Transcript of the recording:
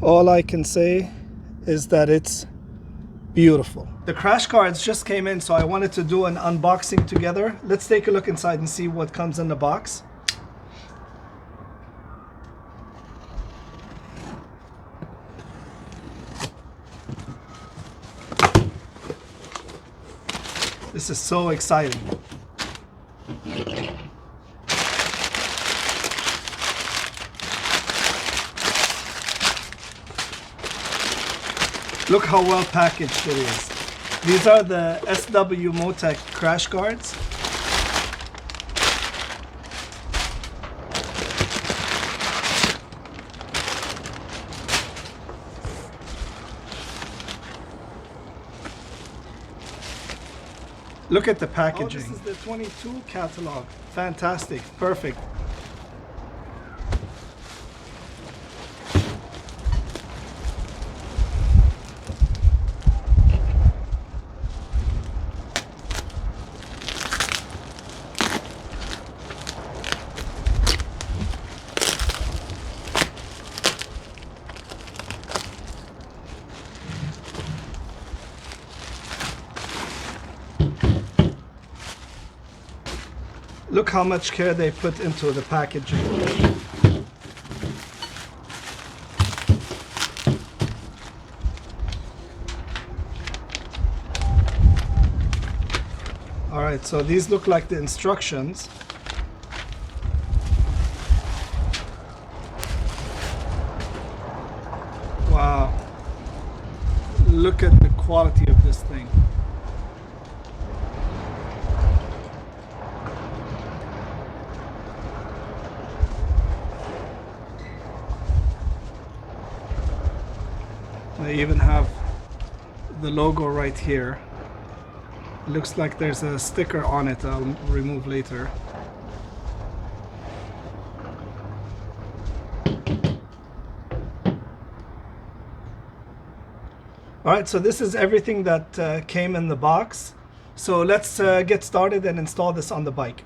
All I can say is that it's beautiful. The crash cards just came in, so I wanted to do an unboxing together. Let's take a look inside and see what comes in the box. This is so exciting. Look how well packaged it is. These are the SW-Motech crash guards. Look at the packaging. Oh, this is the 22 catalog. Fantastic, perfect. Look how much care they put into the packaging. All right, so these look like the instructions. Wow. Look at the quality of this thing. They even have the logo right here. It looks like there's a sticker on it I'll remove later. Alright, so this is everything that came in the box. So let's get started and install this on the bike.